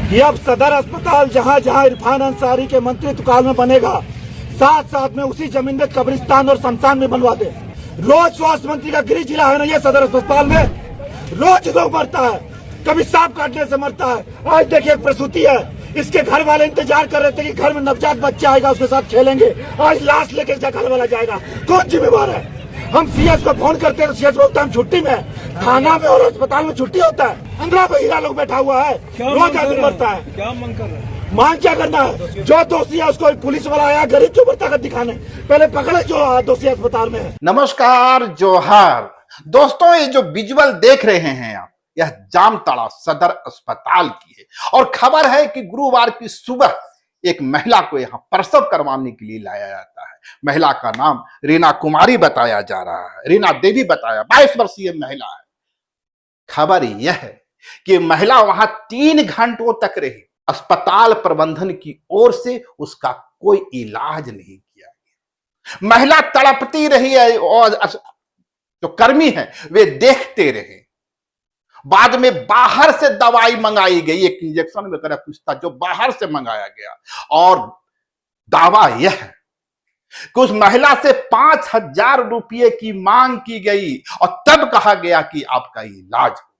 कि अब सदर अस्पताल जहां जहां इरफान अंसारी के मंत्रित्व काल में बनेगा, साथ साथ में उसी जमीन में कब्रिस्तान और शमशान भी बनवा दे। रोज स्वास्थ्य मंत्री का गृह जिला है ना ये सदर अस्पताल में, रोज लोग मरता है, कभी सांप काटने से मरता है। आज देखिए एक प्रसूति है, इसके घर वाले इंतजार कर रहे थे कि घर में नवजात बच्चा आएगा उसके साथ खेलेंगे, आज लाश लेके घर वाला जाएगा, कौन जिम्मेवार है? हम सीएस को फोन करते हैं तो सीएस बोलता है हम छुट्टी में, थाना में और अस्पताल में छुट्टी होता है, 15 बहिरा लोग बैठा हुआ है, रोज आदमी मरता है। क्या मांग कर रहे हैं? मांग क्या करना है? जो दोषी है उसको पुलिस वाला आया गरीब के ऊपर ताकत दिखाने, पहले पकड़े जो दोषी अस्पताल में है। नमस्कार, जोहार दोस्तों, ये जो विजुअल देख रहे हैं आप, यह जामताड़ा सदर अस्पताल की है और खबर है कि गुरुवार की सुबह एक महिला को यहां प्रसव करवाने के लिए लाया जाता है। महिला का नाम रीना कुमारी बताया जा रहा है, रीना देवी बताया, 22 वर्षीय महिला है। खबर यह है कि महिला वहां 3 घंटों तक रही, अस्पताल प्रबंधन की ओर से उसका कोई इलाज नहीं किया गया। महिला तड़पती रही है और जो कर्मी हैं वे देखते रहे। बाद में बाहर से दवाई मंगाई गई, एक इंजेक्शन वगैरह कुछ था जो बाहर से मंगाया गया और दावा यह है कि उस महिला से 5,000 रुपये की मांग की गई और तब कहा गया कि आपका इलाज होगा।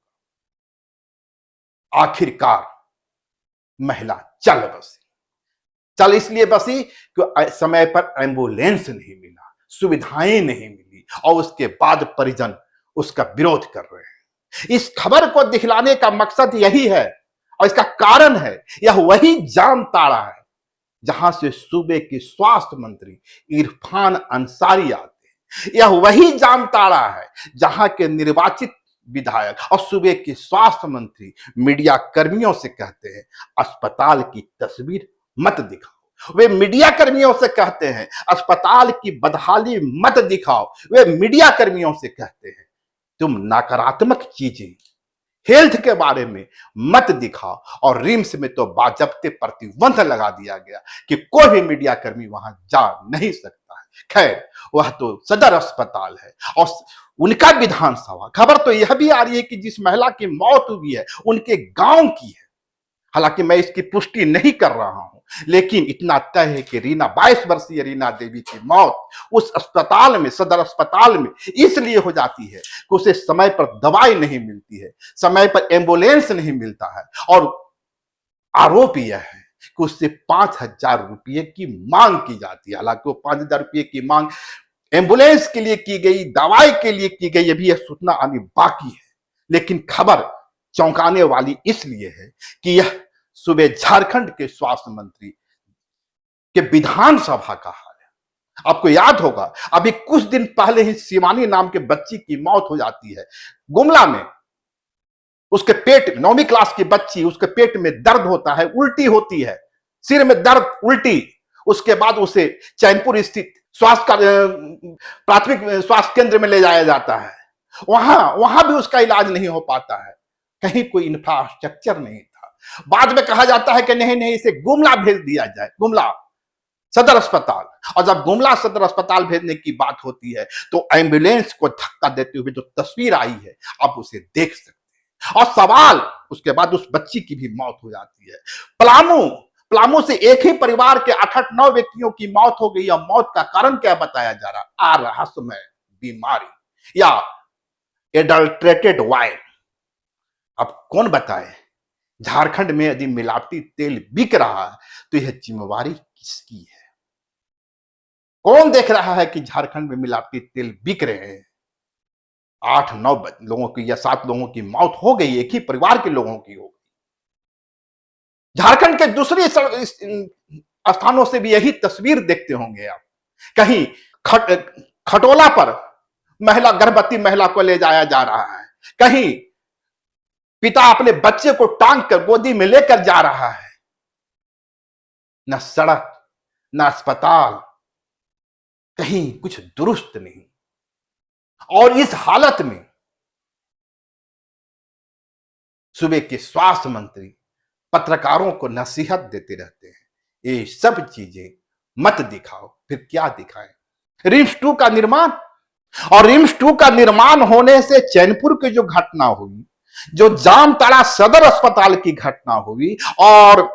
आखिरकार महिला चल बसी। चल इसलिए बसी कि समय पर एम्बुलेंस नहीं मिला, सुविधाएं नहीं मिली और उसके बाद परिजन उसका विरोध कर रहे हैं। इस खबर को दिखलाने का मकसद यही है और इसका कारण है, यह वही जामताड़ा है जहां से सूबे के स्वास्थ्य मंत्री इरफान अंसारी आते हैं। यह वही जामताड़ा है जहां के निर्वाचित विधायक और सूबे के स्वास्थ्य मंत्री मीडिया कर्मियों से कहते हैं अस्पताल की तस्वीर मत दिखाओ। वे मीडिया कर्मियों से कहते हैं अस्पताल की बदहाली मत दिखाओ। वे मीडिया कर्मियों से कहते हैं तुम नकारात्मक चीजें हेल्थ के बारे में मत दिखाओ। और रिम्स में तो बाजब्ते प्रतिबंध लगा दिया गया कि कोई भी मीडिया कर्मी वहां जा नहीं सकता है। खैर, वह तो सदर अस्पताल है और उनका विधानसभा। खबर तो यह भी आ रही है कि जिस महिला की मौत हुई है उनके गांव की है। हालांकि मैं इसकी पुष्टि नहीं कर रहा हूं, लेकिन इतना तय है कि 22 वर्षीय रीना देवी की मौत उस अस्पताल में, सदर अस्पताल में इसलिए हो जाती है कि उसे समय पर दवाई नहीं मिलती है, समय पर एम्बुलेंस नहीं मिलता है और आरोप यह है कि उससे 5,000 रुपये की मांग की जाती है। हालांकि वो 5,000 रुपये की मांग एम्बुलेंस के लिए की गई, दवाई के लिए की गई, अभी यह सूचना आनी बाकी है। लेकिन खबर चौंकाने वाली इसलिए है कि यह सूबे झारखंड के स्वास्थ्य मंत्री के विधानसभा का हाल है। आपको याद होगा अभी कुछ दिन पहले ही शिवानी नाम के बच्ची की मौत हो जाती है गुमला में। उसके पेट, 9वीं क्लास की बच्ची, उसके पेट में दर्द होता है, उल्टी होती है, सिर में दर्द, उल्टी। उसके बाद उसे चैनपुर स्थित प्राथमिक स्वास्थ्य केंद्र में ले जाया जाता है। वहां भी उसका इलाज नहीं हो पाता है, कहीं कोई इंफ्रास्ट्रक्चर नहीं था। बाद में कहा जाता है कि नहीं इसे गुमला भेज दिया जाए, गुमला सदर अस्पताल। और जब गुमला सदर अस्पताल भेजने की बात होती है तो एम्बुलेंस को धक्का देते हुए जो तस्वीर आई है आप उसे देख सकते हैं। और सवाल, उसके बाद उस बच्ची की भी मौत हो जाती है। पलामू से एक ही परिवार के 8-9 व्यक्तियों की मौत हो गई। और मौत का कारण क्या बताया जा रहा? रहस्यमय बीमारी या एडल्ट्रेटेड वाइन। अब कौन बताए? झारखंड में यदि मिलावटी तेल बिक रहा है तो यह जिम्मेवारी किसकी है? कौन देख रहा है कि झारखंड में मिलावटी तेल बिक रहे हैं? 8-9 लोगों की या 7 लोगों की मौत हो गई, एक ही परिवार के लोगों की हो गई। झारखंड के दूसरे स्थानों से भी यही तस्वीर देखते होंगे आप। कहीं खटोला पर गर्भवती महिला को ले जाया जा रहा है, कहीं पिता अपने बच्चे को टांग कर गोदी में लेकर जा रहा है। न सड़क, न अस्पताल, कहीं कुछ दुरुस्त नहीं। और इस हालत में सूबे के स्वास्थ्य मंत्री पत्रकारों को नसीहत देते रहते हैं, ये सब चीजें मत दिखाओ। फिर क्या दिखाएं? रिम्स 2 का निर्माण, और रिम्स 2 का निर्माण होने से चैनपुर की जो घटना हुई, जो जामताड़ा सदर अस्पताल की घटना हुई और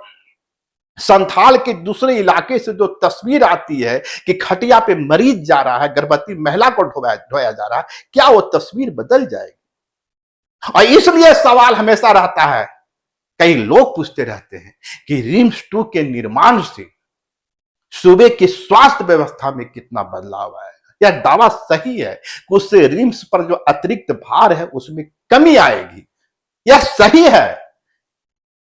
संथाल के दूसरे इलाके से जो तस्वीर आती है कि खटिया पे मरीज जा रहा है, गर्भवती महिला को ढोया जा रहा है, क्या वो तस्वीर बदल जाएगी? और इसलिए सवाल हमेशा रहता है, कई लोग पूछते रहते हैं कि रिम्स 2 के निर्माण से सूबे की स्वास्थ्य व्यवस्था में कितना बदलाव आएगा। यह दावा सही है कि उससे रिम्स पर जो अतिरिक्त भार है उसमें कमी आएगी, यह सही है।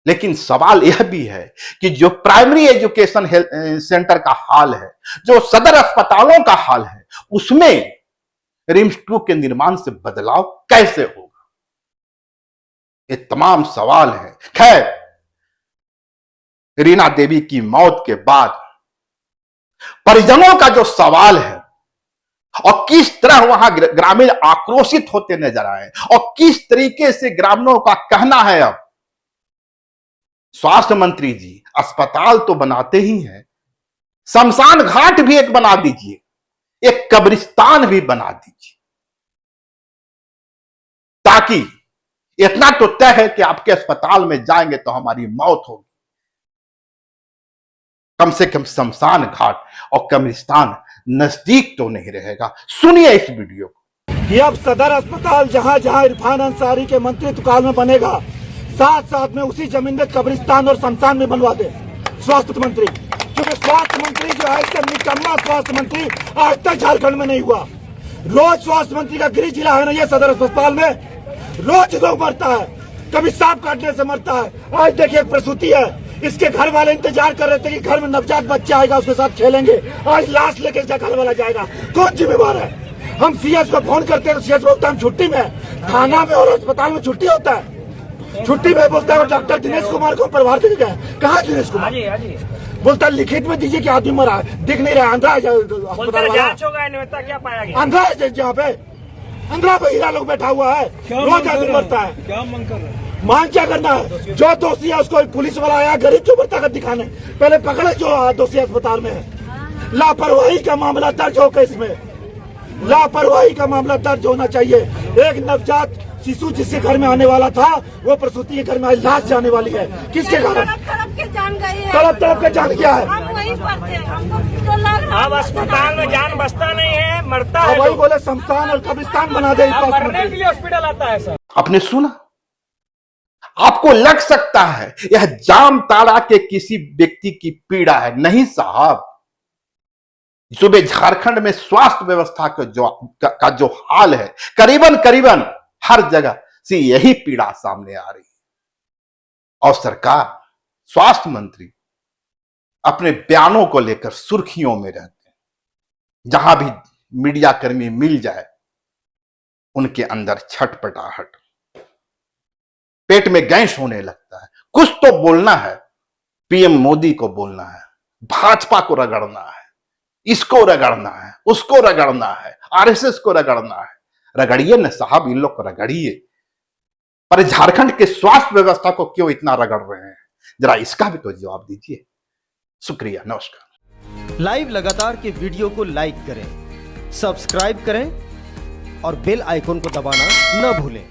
लेकिन सवाल यह भी है कि जो प्राइमरी एजुकेशन हेल्थ सेंटर का हाल है, जो सदर अस्पतालों का हाल है, उसमें रिम्स 2 के निर्माण से बदलाव कैसे होगा? ये तमाम सवाल हैं। खैर, रीना देवी की मौत के बाद परिजनों का जो सवाल है और किस तरह वहां ग्रामीण आक्रोशित होते नजर आए और किस तरीके से ग्रामीणों का कहना है, अब स्वास्थ्य मंत्री जी अस्पताल तो बनाते ही हैं, शमशान घाट भी एक बना दीजिए, एक कब्रिस्तान भी बना दीजिए, ताकि इतना तो तय है कि आपके अस्पताल में जाएंगे तो हमारी मौत होगी। कम से कम शमशान घाट और कब्रिस्तान नजदीक तो नहीं रहेगा। सुनिए इस वीडियो को। कि अब सदर अस्पताल जहां जहां इरफान अंसारी के मंत्रित्व काल में बनेगा, साथ साथ में उसी जमीन में कब्रिस्तान और शमशान में बनवा दे स्वास्थ्य मंत्री। क्योंकि स्वास्थ्य मंत्री जो है, इससे निकम्मा स्वास्थ्य मंत्री आज तक झारखंड में नहीं हुआ। रोज स्वास्थ्य मंत्री का गृह जिला है ना ये सदर अस्पताल में, रोज लोग मरता है, कभी सांप काटने से मरता है। आज देखिए एक प्रसूति है, इसके घर वाले इंतजार कर रहे थे कि घर में नवजात बच्चा आएगा उसके साथ खेलेंगे, आज लाश लेके घर वाला जाएगा, कौन जिम्मेवार है? हम सीएस को फोन करते हैं तो सीएस बोलता है छुट्टी में, थाना में और अस्पताल में छुट्टी होता है, छुट्टी में बोलता है डॉक्टर दिनेश कुमार को प्रभार दे गया। कहाँ दिनेश कुमार? बोलता है लिखित में दीजिए कि आदमी मरा है, दिख नहीं रहा, अंधा है अस्पताल वाला, क्या पाया गया? अंधा है जहाँ पे, अंधा पे हीरा लोग बैठा हुआ है, रोज आदमी मरता है। क्या मांग कर रहे हैं? मांग क्या करना है? जो दोषी है उसको पुलिस वाला आया गरीब के ऊपर ताकत दिखाने, पहले पकड़े जो दोषी अस्पताल में है। लापरवाही का मामला दर्ज हो, इसमें लापरवाही का मामला दर्ज होना चाहिए। एक नवजात शिशु जिसके घर में आने वाला था, वो प्रसूति के घर में आज लाश जाने वाली है, किसके कारण? तड़प के जान गई है। तड़प के जान क्या है? हम वहीं पर थे, हमको तो लग रहा अब अस्पताल में जान बचता नहीं है, मरता है। वही बोले शमशान और कब्रिस्तान बना दे। मरने के लिए हॉस्पिटल आता है सर। आपने सुना? आपको लग सकता है यह जामताड़ा के किसी व्यक्ति की पीड़ा है, नहीं साहब। सूबे झारखंड में स्वास्थ्य व्यवस्था का जो हाल है, करीबन हर जगह से यही पीड़ा सामने आ रही है। और सरकार, स्वास्थ्य मंत्री अपने बयानों को लेकर सुर्खियों में रहते हैं। जहां भी मीडिया कर्मी मिल जाए, उनके अंदर छटपटाहट, पेट में गैस होने लगता है। कुछ तो बोलना है, पीएम मोदी को बोलना है, भाजपा को रगड़ना है, इसको रगड़ना है, उसको रगड़ना है, आरएसएस को रगड़ना है। रगड़िए न साहब, इन लोग को रगड़िए, पर झारखंड के स्वास्थ्य व्यवस्था को क्यों इतना रगड़ रहे हैं, जरा इसका भी तो जवाब दीजिए। शुक्रिया, नमस्कार। लाइव लगातार के वीडियो को लाइक करें, सब्सक्राइब करें और बेल आइकन को दबाना न भूलें।